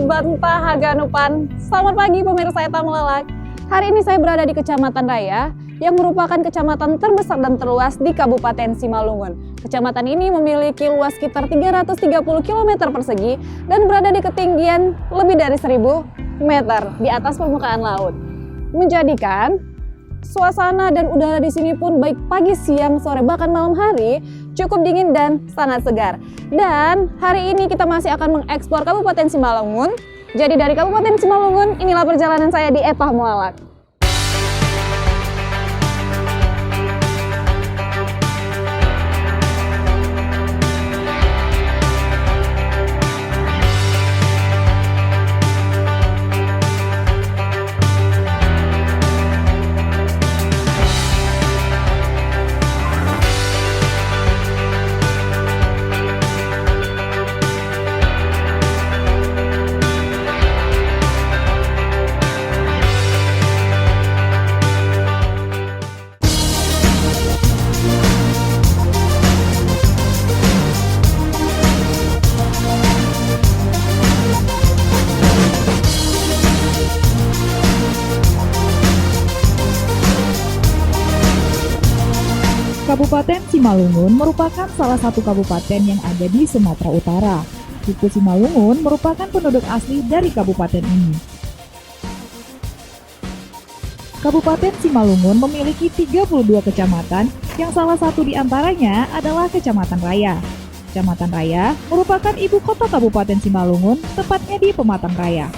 Banta Haganupan. Selamat pagi pemirsa Eta Melalak. Hari ini saya berada di Kecamatan Raya yang merupakan kecamatan terbesar dan terluas di Kabupaten Simalungun. Kecamatan ini memiliki luas sekitar 330 km persegi dan berada di ketinggian lebih dari 1000 meter di atas permukaan laut. Menjadikan suasana dan udara di sini pun baik pagi, siang, sore, bahkan malam hari cukup dingin dan sangat segar. Dan hari ini kita masih akan mengeksplor Kabupaten Simalungun. Jadi dari Kabupaten Simalungun, inilah perjalanan saya di Eta Melalak. Kabupaten Simalungun merupakan salah satu kabupaten yang ada di Sumatera Utara. Suku Simalungun merupakan penduduk asli dari kabupaten ini. Kabupaten Simalungun memiliki 32 kecamatan yang salah satu di antaranya adalah Kecamatan Raya. Kecamatan Raya merupakan ibu kota Kabupaten Simalungun, tepatnya di Pematang Raya.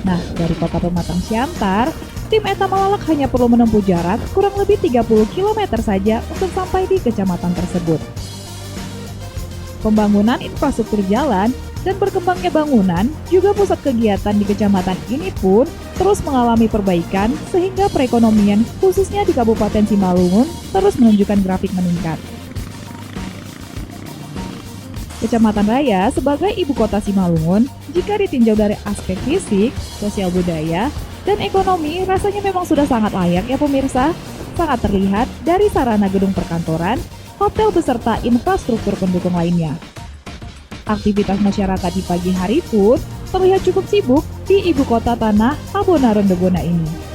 Nah, dari kota Pematang Siantar, tim Eta Melalak hanya perlu menempuh jarak kurang lebih 30 km saja untuk sampai di kecamatan tersebut. Pembangunan infrastruktur jalan dan berkembangnya bangunan juga pusat kegiatan di kecamatan ini pun terus mengalami perbaikan sehingga perekonomian khususnya di Kabupaten Simalungun terus menunjukkan grafik meningkat. Kecamatan Raya sebagai ibu kota Simalungun, jika ditinjau dari aspek fisik, sosial budaya, dan ekonomi rasanya memang sudah sangat layak ya pemirsa. Sangat terlihat dari sarana gedung perkantoran, hotel beserta infrastruktur pendukung lainnya. Aktivitas masyarakat di pagi hari pun terlihat cukup sibuk di ibu kota tanah Abonaron-Dogona ini.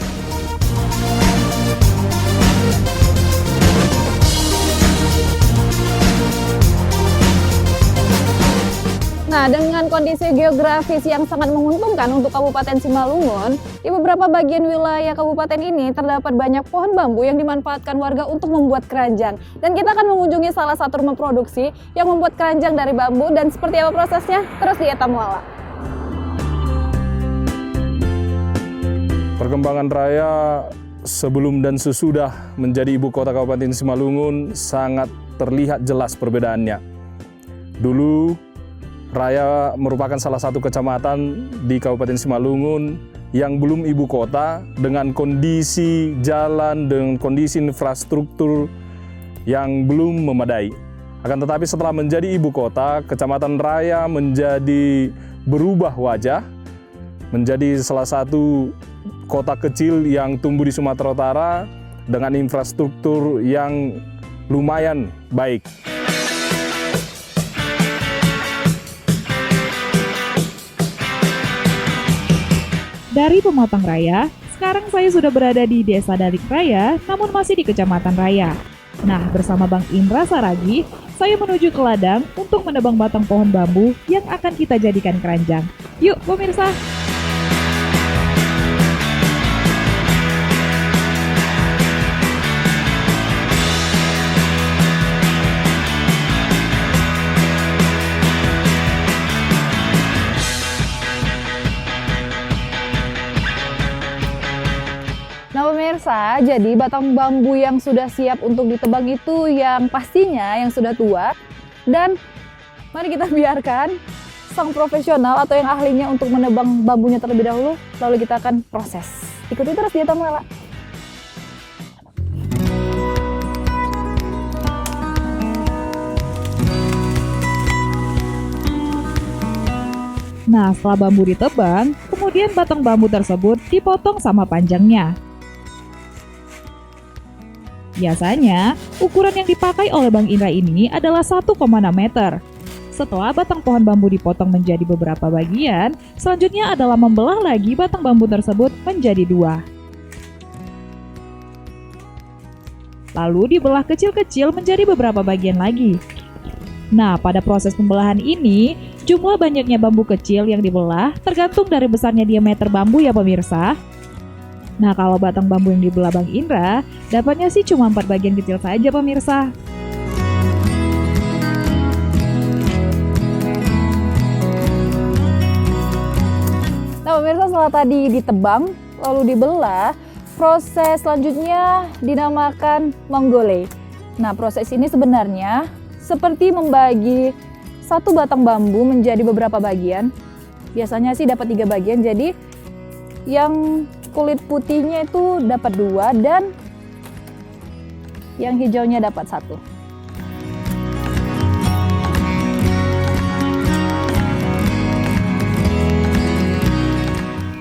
Nah, dengan kondisi geografis yang sangat menguntungkan untuk Kabupaten Simalungun, di beberapa bagian wilayah kabupaten ini terdapat banyak pohon bambu yang dimanfaatkan warga untuk membuat keranjang. Dan kita akan mengunjungi salah satu rumah produksi yang membuat keranjang dari bambu dan seperti apa prosesnya, terus di Eta Melalak. Perkembangan Raya sebelum dan sesudah menjadi ibu kota Kabupaten Simalungun sangat terlihat jelas perbedaannya. Dulu Raya merupakan salah satu kecamatan di Kabupaten Simalungun yang belum ibu kota dengan kondisi jalan, dengan kondisi infrastruktur yang belum memadai. Akan tetapi setelah menjadi ibu kota, Kecamatan Raya menjadi berubah wajah, menjadi salah satu kota kecil yang tumbuh di Sumatera Utara dengan infrastruktur yang lumayan baik. Dari Pematang Raya, sekarang saya sudah berada di Desa Dalik Raya, namun masih di Kecamatan Raya. Nah, bersama Bang Indra Saragi, saya menuju ke ladang untuk menebang batang pohon bambu yang akan kita jadikan keranjang. Yuk, pemirsa! Nah pemirsa, jadi batang bambu yang sudah siap untuk ditebang itu yang pastinya yang sudah tua. Dan mari kita biarkan sang profesional atau yang ahlinya untuk menebang bambunya terlebih dahulu, lalu kita akan proses. Ikuti terus di Eta Melalak. Nah, setelah bambu ditebang, kemudian batang bambu tersebut dipotong sama panjangnya. Biasanya, ukuran yang dipakai oleh Bang Indra ini adalah 1,6 meter. Setelah batang pohon bambu dipotong menjadi beberapa bagian, selanjutnya adalah membelah lagi batang bambu tersebut menjadi 2. Lalu dibelah kecil-kecil menjadi beberapa bagian lagi. Nah, pada proses pembelahan ini, jumlah banyaknya bambu kecil yang dibelah tergantung dari besarnya diameter bambu ya pemirsa. Nah, kalau batang bambu yang dibelah Bang Indra, dapatnya sih cuma 4 bagian kecil saja pemirsa. Nah pemirsa, setelah tadi ditebang lalu dibelah, proses selanjutnya dinamakan menggoleh. Nah proses ini sebenarnya seperti membagi satu batang bambu menjadi beberapa bagian. Biasanya sih dapat 3 bagian, jadi yang kulit putihnya itu dapat 2 dan yang hijaunya dapat 1.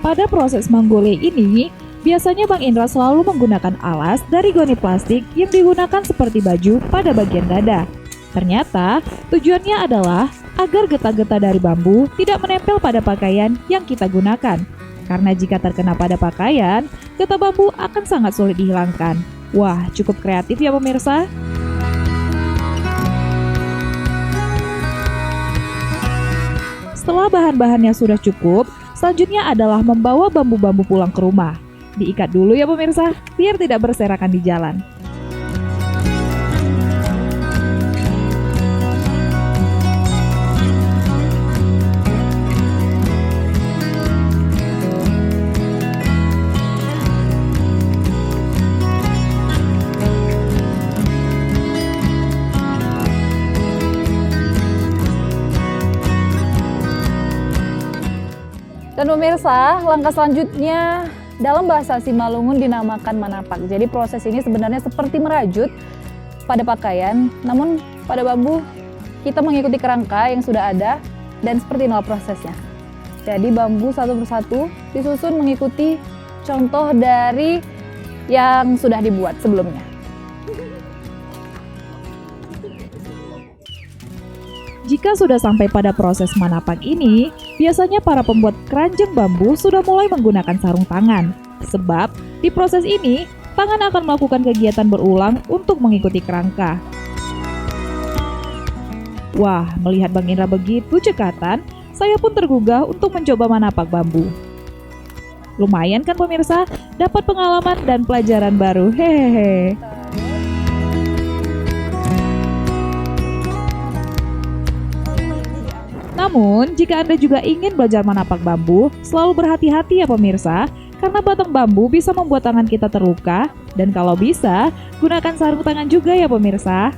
Pada proses menggoleh ini, biasanya Bang Indra selalu menggunakan alas dari goni plastik yang digunakan seperti baju pada bagian dada. Ternyata, tujuannya adalah agar getah-getah dari bambu tidak menempel pada pakaian yang kita gunakan. Karena jika terkena pada pakaian, getah bambu akan sangat sulit dihilangkan. Wah, cukup kreatif ya pemirsa. Setelah bahan-bahannya sudah cukup, selanjutnya adalah membawa bambu-bambu pulang ke rumah. Diikat dulu ya pemirsa, biar tidak berserakan di jalan. Dan pemirsa, langkah selanjutnya dalam bahasa Simalungun dinamakan manapak. Jadi proses ini sebenarnya seperti merajut pada pakaian, namun pada bambu kita mengikuti kerangka yang sudah ada dan seperti inilah prosesnya. Jadi bambu satu persatu disusun mengikuti contoh dari yang sudah dibuat sebelumnya. Jika sudah sampai pada proses manapak ini, biasanya para pembuat keranjang bambu sudah mulai menggunakan sarung tangan. Sebab, di proses ini, tangan akan melakukan kegiatan berulang untuk mengikuti kerangka. Wah, melihat Bang Indra begitu cekatan, saya pun tergugah untuk mencoba manapak bambu. Lumayan kan pemirsa, dapat pengalaman dan pelajaran baru, hehehe. Namun, jika Anda juga ingin belajar manapak bambu, selalu berhati-hati ya pemirsa, karena batang bambu bisa membuat tangan kita terluka, dan kalau bisa, gunakan sarung tangan juga ya pemirsa.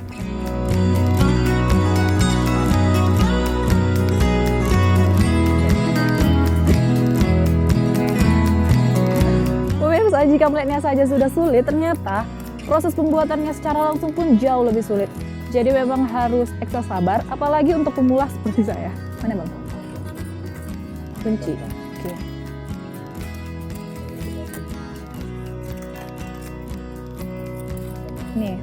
Pemirsa, jika melihatnya saja sudah sulit, ternyata proses pembuatannya secara langsung pun jauh lebih sulit. Jadi memang harus ekstra sabar, apalagi untuk pemula seperti saya. Mana bang? Kunci. Oke. Nih.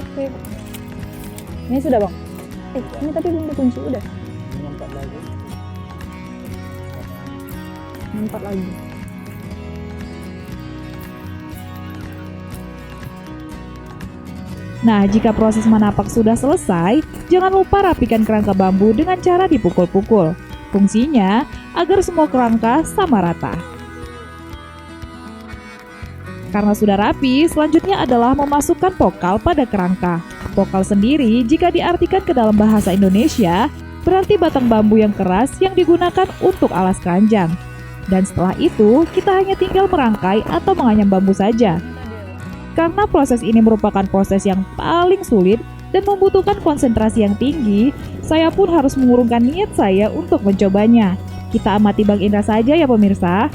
Oke. Ini sudah bang? Ini tapi belum dikunci, udah. Empat lagi. Nah, jika proses manapak sudah selesai, jangan lupa rapikan kerangka bambu dengan cara dipukul-pukul. Fungsinya agar semua kerangka sama rata. Karena sudah rapi, selanjutnya adalah memasukkan pokal pada kerangka. Pokal sendiri, jika diartikan ke dalam bahasa Indonesia, berarti batang bambu yang keras yang digunakan untuk alas keranjang. Dan setelah itu, kita hanya tinggal merangkai atau menganyam bambu saja. Karena proses ini merupakan proses yang paling sulit dan membutuhkan konsentrasi yang tinggi, saya pun harus mengurungkan niat saya untuk mencobanya. Kita amati Bang Indra saja ya pemirsa.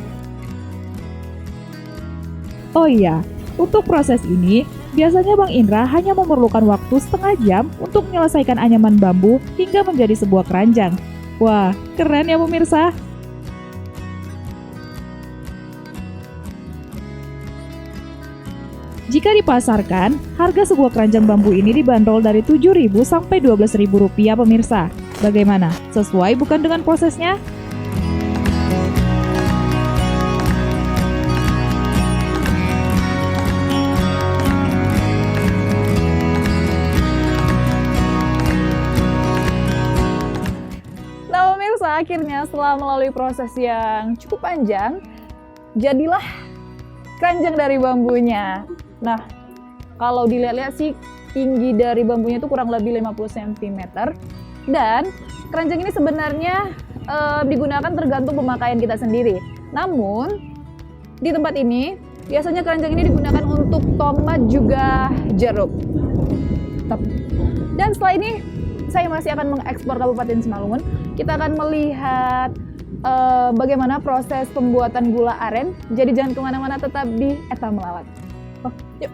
Oh iya, untuk proses ini, biasanya Bang Indra hanya memerlukan waktu setengah jam untuk menyelesaikan anyaman bambu hingga menjadi sebuah keranjang. Wah, keren ya pemirsa. Jika Jika dipasarkan, harga sebuah keranjang bambu ini dibanderol dari Rp7.000 sampai Rp12.000 pemirsa. Bagaimana? Sesuai bukan dengan prosesnya? Nah pemirsa, akhirnya setelah melalui proses yang cukup panjang, jadilah keranjang dari bambunya. Nah, kalau dilihat-lihat sih tinggi dari bambunya itu kurang lebih 50 cm. Dan keranjang ini sebenarnya digunakan tergantung pemakaian kita sendiri. Namun, di tempat ini biasanya keranjang ini digunakan untuk tomat juga jeruk. Dan setelah ini saya masih akan mengekspor Kabupaten Simalungun. Kita akan melihat bagaimana proses pembuatan gula aren. Jadi jangan kemana-mana, tetap di Eta Melawat. Yuk.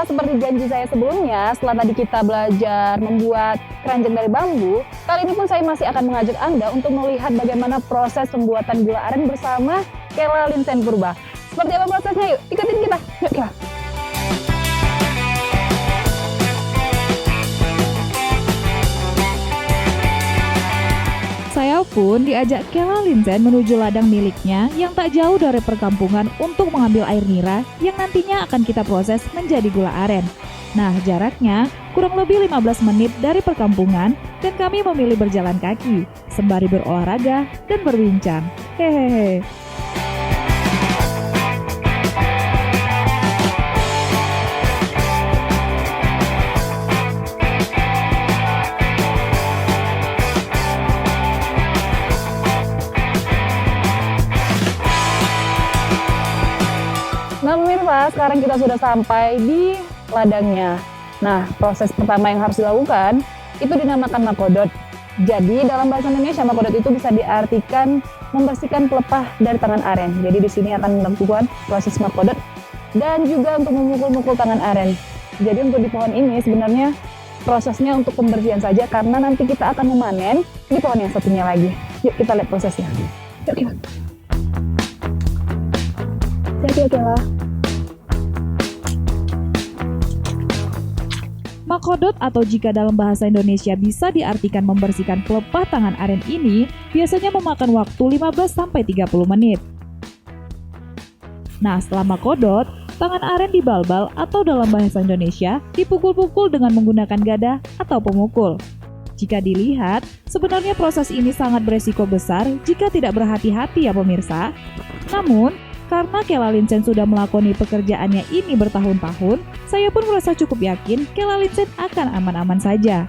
Seperti janji saya sebelumnya, setelah tadi kita belajar membuat keranjang dari bambu, kali ini pun saya masih akan mengajak Anda untuk melihat bagaimana proses pembuatan gula aren bersama Kela Linsen Purba. Seperti apa prosesnya? Yuk, ikutin kita. Yuk, Kela. Saya pun diajak Kela Linsen menuju ladang miliknya yang tak jauh dari perkampungan untuk mengambil air nira yang nantinya akan kita proses menjadi gula aren. Nah, jaraknya kurang lebih 15 menit dari perkampungan dan kami memilih berjalan kaki, sembari berolahraga dan berbincang. Hehehe. Nah pemirsa, sekarang kita sudah sampai di ladangnya. Nah, proses pertama yang harus dilakukan itu dinamakan makodot. Jadi dalam bahasa Indonesia makodot itu bisa diartikan membersihkan pelepah dari tangan aren. Jadi di sini akan dilakukan proses makodot dan juga untuk memukul-mukul tangan aren. Jadi untuk di pohon ini sebenarnya prosesnya untuk pembersihan saja karena nanti kita akan memanen di pohon yang satunya lagi. Yuk kita lihat prosesnya. Yuk kita. Oke lah. Makodot atau jika dalam bahasa Indonesia bisa diartikan membersihkan pelepah tangan aren ini biasanya memakan waktu 15-30 menit. Nah, setelah makodot, tangan aren dibalbal atau dalam bahasa Indonesia dipukul-pukul dengan menggunakan gada atau pemukul. Jika dilihat, sebenarnya proses ini sangat beresiko besar jika tidak berhati-hati ya pemirsa. Namun, karena Kela Linsen sudah melakoni pekerjaannya ini bertahun-tahun, saya pun merasa cukup yakin Kela Linsen akan aman-aman saja.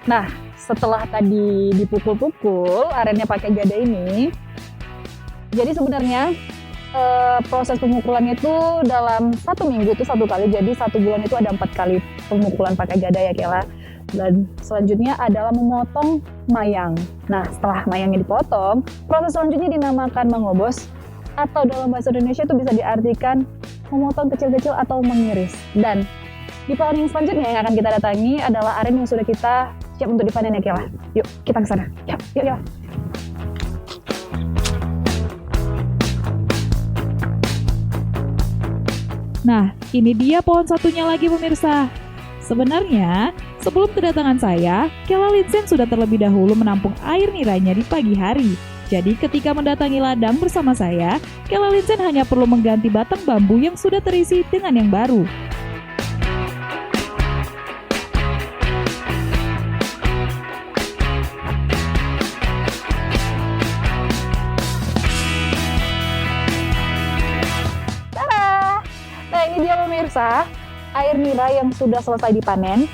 Nah, setelah tadi dipukul-pukul arennya pakai gada ini, jadi sebenarnya proses pemukulannya itu dalam 1 minggu itu 1 kali, jadi 1 bulan itu ada 4 kali pemukulan pakai gada ya Kela. Dan selanjutnya adalah memotong mayang. Nah, setelah mayangnya dipotong, proses selanjutnya dinamakan mengobos atau dalam bahasa Indonesia itu bisa diartikan memotong kecil-kecil atau mengiris. Dan di pohon yang selanjutnya yang akan kita datangi adalah aren yang sudah kita siap untuk dipanen ya Kela. Yuk, kita ke sana. Yuk, Kela. Nah, ini dia pohon satunya lagi pemirsa. Sebenarnya, sebelum kedatangan saya, Kela Linsen sudah terlebih dahulu menampung air niranya di pagi hari. Jadi ketika mendatangi ladang bersama saya, Kela Linsen hanya perlu mengganti batang bambu yang sudah terisi dengan yang baru. Tada! Nah ini dia pemirsa, air nira yang sudah selesai dipanen.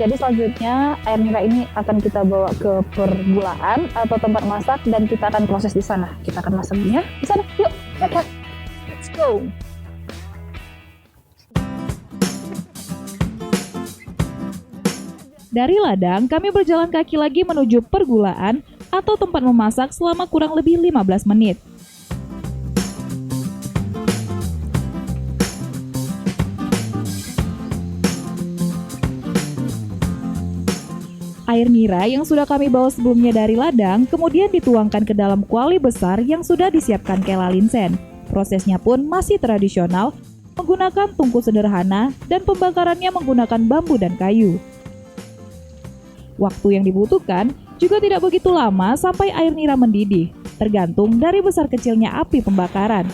Jadi selanjutnya air nira ini akan kita bawa ke pergulaan atau tempat masak dan kita akan proses di sana. Kita akan masaknya di sana. Yuk, let's go. Dari ladang, kami berjalan kaki lagi menuju pergulaan atau tempat memasak selama kurang lebih 15 menit. Air nira yang sudah kami bawa sebelumnya dari ladang kemudian dituangkan ke dalam kuali besar yang sudah disiapkan Kela Linsen. Prosesnya pun masih tradisional, menggunakan tungku sederhana dan pembakarannya menggunakan bambu dan kayu. Waktu yang dibutuhkan juga tidak begitu lama sampai air nira mendidih, tergantung dari besar kecilnya api pembakaran.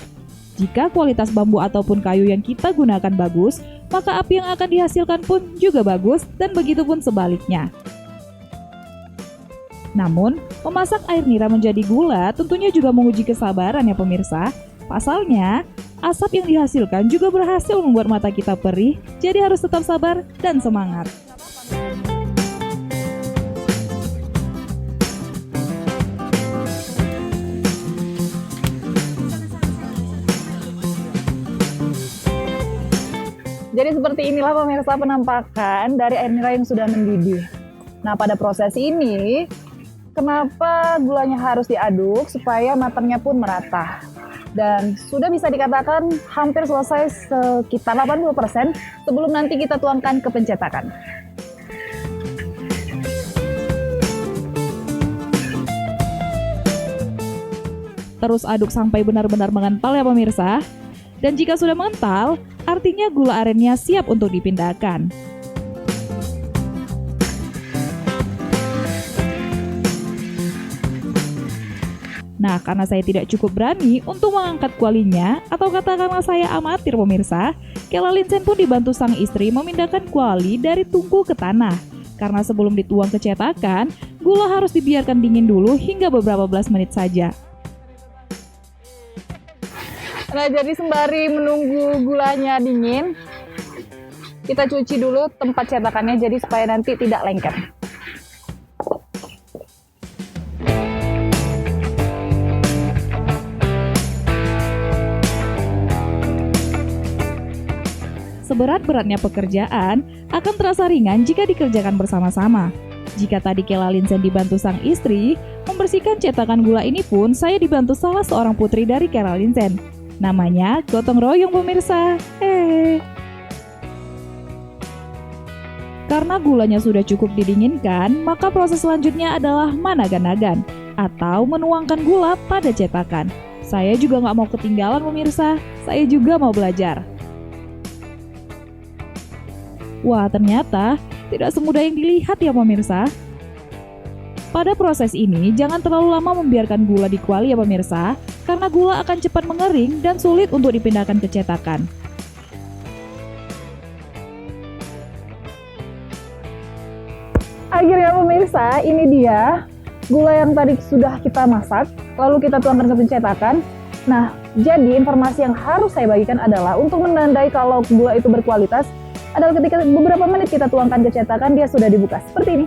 Jika kualitas bambu ataupun kayu yang kita gunakan bagus, maka api yang akan dihasilkan pun juga bagus dan begitu pun sebaliknya. Namun, memasak air nira menjadi gula tentunya juga menguji kesabaran ya pemirsa. Pasalnya, asap yang dihasilkan juga berhasil membuat mata kita perih, jadi harus tetap sabar dan semangat. Jadi seperti inilah pemirsa penampakan dari air nira yang sudah mendidih. Nah, pada proses ini, kenapa gulanya harus diaduk supaya matangnya pun merata. Dan sudah bisa dikatakan hampir selesai sekitar 80% sebelum nanti kita tuangkan ke pencetakan. Terus aduk sampai benar-benar mengental ya pemirsa. Dan jika sudah mengental, artinya gula arennya siap untuk dipindahkan. Nah, karena saya tidak cukup berani untuk mengangkat kualinya, atau katakanlah saya amatir pemirsa, Kela Linsen pun dibantu sang istri memindahkan kuali dari tungku ke tanah. Karena sebelum dituang ke cetakan, gula harus dibiarkan dingin dulu hingga beberapa belas menit saja. Nah, jadi sembari menunggu gulanya dingin, kita cuci dulu tempat cetakannya jadi supaya nanti tidak lengket. Seberat-beratnya pekerjaan akan terasa ringan jika dikerjakan bersama-sama. Jika tadi Kela Linsen dibantu sang istri, membersihkan cetakan gula ini pun saya dibantu salah seorang putri dari Kela Linsen. Namanya gotong royong pemirsa. Karena gulanya sudah cukup didinginkan, maka proses selanjutnya adalah managan-nagan atau menuangkan gula pada cetakan. Saya juga nggak mau ketinggalan pemirsa, saya juga mau belajar. Wah, ternyata tidak semudah yang dilihat ya pemirsa. Pada proses ini, jangan terlalu lama membiarkan gula di kuali ya pemirsa, karena gula akan cepat mengering dan sulit untuk dipindahkan ke cetakan. Akhirnya pemirsa, ini dia gula yang tadi sudah kita masak, lalu kita tuangkan ke pencetakan. Nah, jadi informasi yang harus saya bagikan adalah untuk menandai kalau gula itu berkualitas adalah ketika beberapa menit kita tuangkan ke cetakan, dia sudah dibuka seperti ini.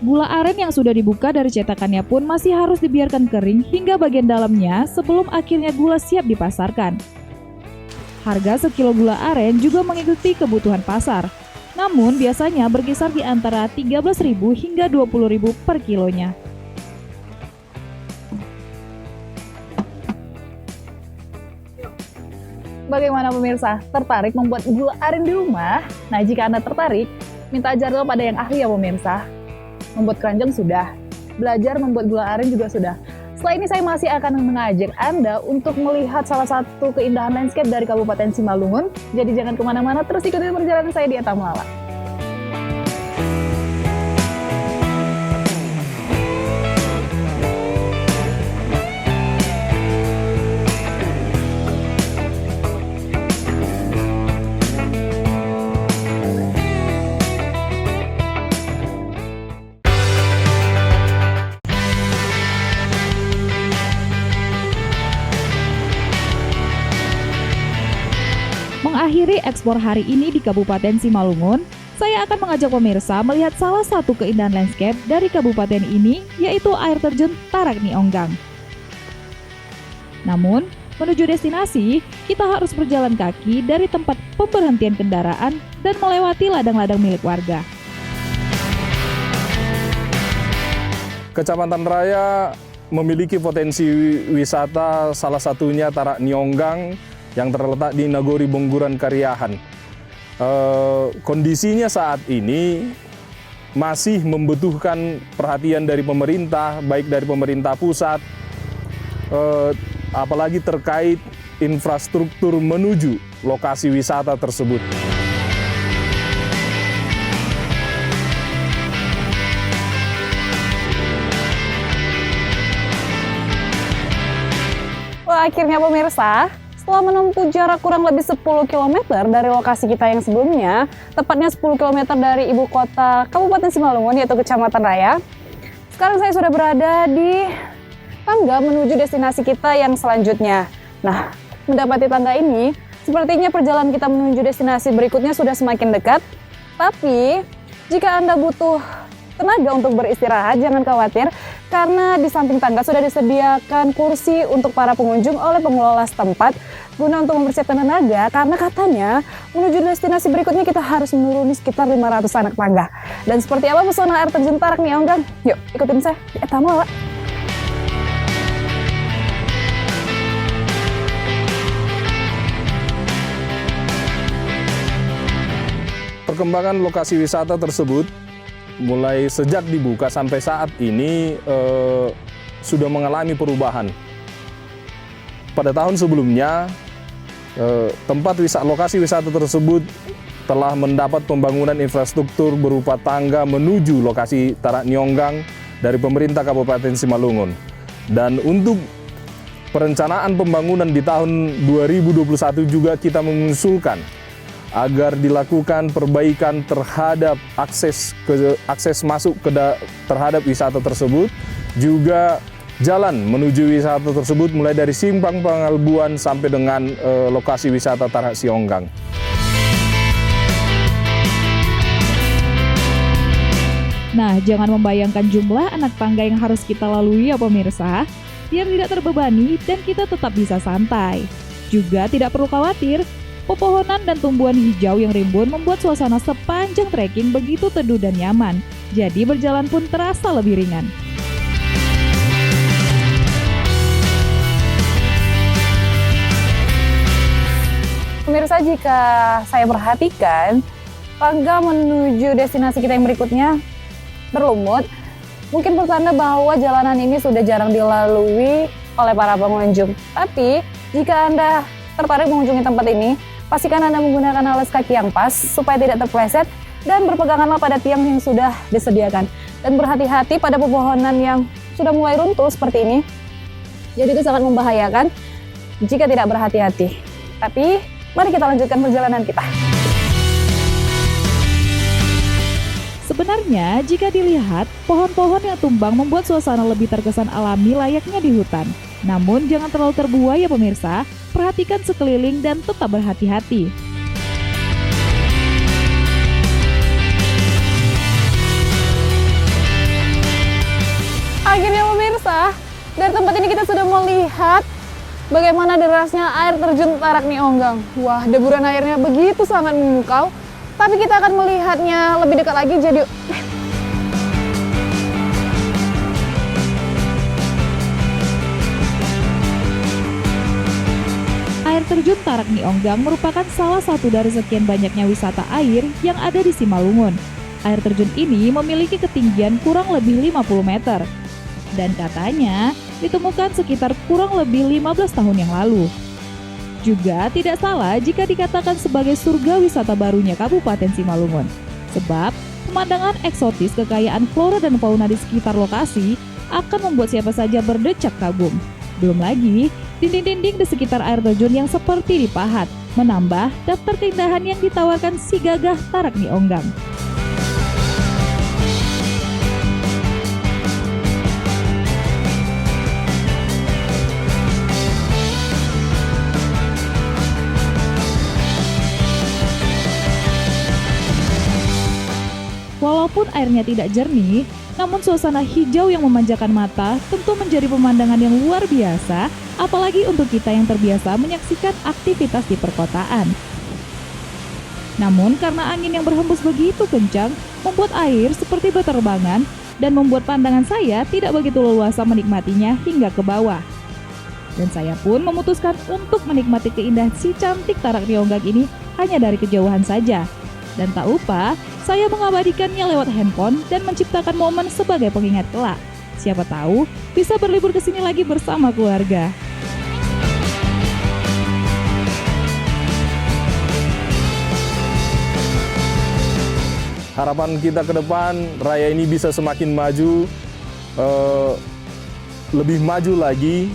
Gula aren yang sudah dibuka dari cetakannya pun masih harus dibiarkan kering hingga bagian dalamnya sebelum akhirnya gula siap dipasarkan. Harga sekilo gula aren juga mengikuti kebutuhan pasar, namun biasanya berkisar di antara 13.000 hingga 20.000 per kilonya. Bagaimana pemirsa? Tertarik membuat gula aren di rumah? Nah, jika Anda tertarik, minta ajarlah pada yang ahli ya pemirsa. Membuat keranjang sudah, belajar membuat gula aren juga sudah. Setelah ini saya masih akan mengajak Anda untuk melihat salah satu keindahan landscape dari Kabupaten Simalungun. Jadi jangan kemana-mana, terus ikuti perjalanan saya di Eta Melala. mengakhiri ekspor hari ini di Kabupaten Simalungun, saya akan mengajak pemirsa melihat salah satu keindahan landscape dari kabupaten ini, yaitu air terjun Tarak Nionggang. Namun, menuju destinasi, kita harus berjalan kaki dari tempat pemberhentian kendaraan dan melewati ladang-ladang milik warga. Kecamatan Raya memiliki potensi wisata, salah satunya Tarak Nionggang yang terletak di Nagori Bongguran Kariahan. Kondisinya saat ini masih membutuhkan perhatian dari pemerintah, baik dari pemerintah pusat, apalagi terkait infrastruktur menuju lokasi wisata tersebut. Wah, akhirnya pemirsa, setelah menempuh jarak kurang lebih 10 km dari lokasi kita yang sebelumnya, tepatnya 10 km dari ibu kota Kabupaten Simalungun, yaitu Kecamatan Raya, sekarang saya sudah berada di tangga menuju destinasi kita yang selanjutnya. Nah, mendapati tangga ini, sepertinya perjalanan kita menuju destinasi berikutnya sudah semakin dekat. Tapi, jika Anda butuh tenaga untuk beristirahat, jangan khawatir, karena di samping tangga sudah disediakan kursi untuk para pengunjung oleh pengelola setempat guna untuk mempersiapkan tenaga, karena katanya menuju destinasi berikutnya kita harus menuruni sekitar 500 anak tangga. Dan seperti apa pesona air terjun Tarak Nionggang? Yuk, ikutin saya di Etamala. Perkembangan lokasi wisata tersebut mulai sejak dibuka sampai saat ini sudah mengalami perubahan. Pada tahun sebelumnya, lokasi wisata tersebut telah mendapat pembangunan infrastruktur berupa tangga menuju lokasi Tarak Nionggang dari pemerintah Kabupaten Simalungun. Dan untuk perencanaan pembangunan di tahun 2021 juga kita mengusulkan agar dilakukan perbaikan terhadap akses masuk terhadap wisata tersebut, juga jalan menuju wisata tersebut mulai dari Simpang Pangalbuan sampai dengan lokasi wisata Tarak Nionggang. Nah, jangan membayangkan jumlah anak tangga yang harus kita lalui ya pemirsa, biar tidak terbebani dan kita tetap bisa santai. Juga tidak perlu khawatir, pepohonan dan tumbuhan hijau yang rimbun membuat suasana sepanjang trekking begitu teduh dan nyaman. Jadi berjalan pun terasa lebih ringan. Pemirsa, jika saya perhatikan, tangga menuju destinasi kita yang berikutnya berlumut, mungkin pertanda bahwa jalanan ini sudah jarang dilalui oleh para pengunjung. Tapi, jika Anda tertarik mengunjungi tempat ini, pastikan Anda menggunakan alas kaki yang pas supaya tidak terpleset dan berpeganganlah pada tiang yang sudah disediakan. Dan berhati-hati pada pepohonan yang sudah mulai runtuh seperti ini. Jadi itu sangat membahayakan jika tidak berhati-hati. Tapi mari kita lanjutkan perjalanan kita. Sebenarnya jika dilihat, pohon-pohon yang tumbang membuat suasana lebih terkesan alami layaknya di hutan. Namun jangan terlalu terbuai ya pemirsa, perhatikan sekeliling dan tetap berhati-hati. Akhirnya pemirsa, dari tempat ini kita sudah melihat bagaimana derasnya air terjun Tarak Nionggang. Wah, deburan airnya begitu sangat memukau. Tapi kita akan melihatnya lebih dekat lagi, jadi Air terjun Tarak Nionggang merupakan salah satu dari sekian banyaknya wisata air yang ada di Simalungun. Air terjun ini memiliki ketinggian kurang lebih 50 meter. Dan katanya ditemukan sekitar kurang lebih 15 tahun yang lalu. Juga tidak salah jika dikatakan sebagai surga wisata barunya Kabupaten Simalungun. Sebab pemandangan eksotis kekayaan flora dan fauna di sekitar lokasi akan membuat siapa saja berdecak kagum. Belum lagi, dinding-dinding di sekitar air terjun yang seperti dipahat, menambah daftar keindahan yang ditawarkan si gagah Tarak Nionggang. walaupun airnya tidak jernih, namun suasana hijau yang memanjakan mata tentu menjadi pemandangan yang luar biasa, apalagi untuk kita yang terbiasa menyaksikan aktivitas di perkotaan. Namun karena angin yang berhembus begitu kencang, membuat air seperti berterbangan dan membuat pandangan saya tidak begitu leluasa menikmatinya hingga ke bawah. Dan saya pun memutuskan untuk menikmati keindahan si cantik Tarak Rionggak ini hanya dari kejauhan saja. Dan tak lupa, saya mengabadikannya lewat handphone dan menciptakan momen sebagai pengingat kelak. Siapa tahu bisa berlibur ke sini lagi bersama keluarga. Harapan kita ke depan, raya ini bisa semakin maju, lebih maju lagi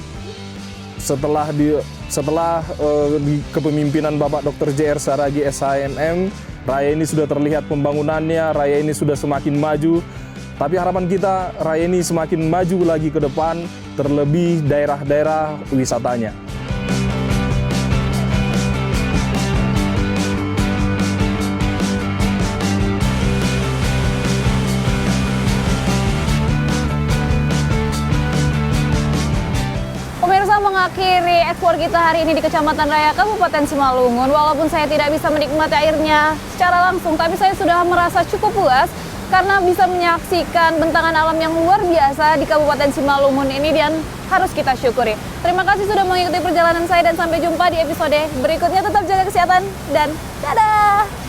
setelah di kepemimpinan Bapak Dr. J.R. Saragih SHMM. Raya ini sudah terlihat pembangunannya, raya ini sudah semakin maju. Tapi harapan kita, raya ini semakin maju lagi ke depan, terlebih daerah-daerah wisatanya. Pemirsa, mengakhiri eksplor kita hari ini di Kecamatan Raya Kabupaten Simalungun. Walaupun saya tidak bisa menikmati airnya secara langsung, tapi saya sudah merasa cukup puas karena bisa menyaksikan bentangan alam yang luar biasa di Kabupaten Simalungun ini dan harus kita syukuri. Terima kasih sudah mengikuti perjalanan saya dan sampai jumpa di episode berikutnya. Tetap jaga kesehatan dan dadah!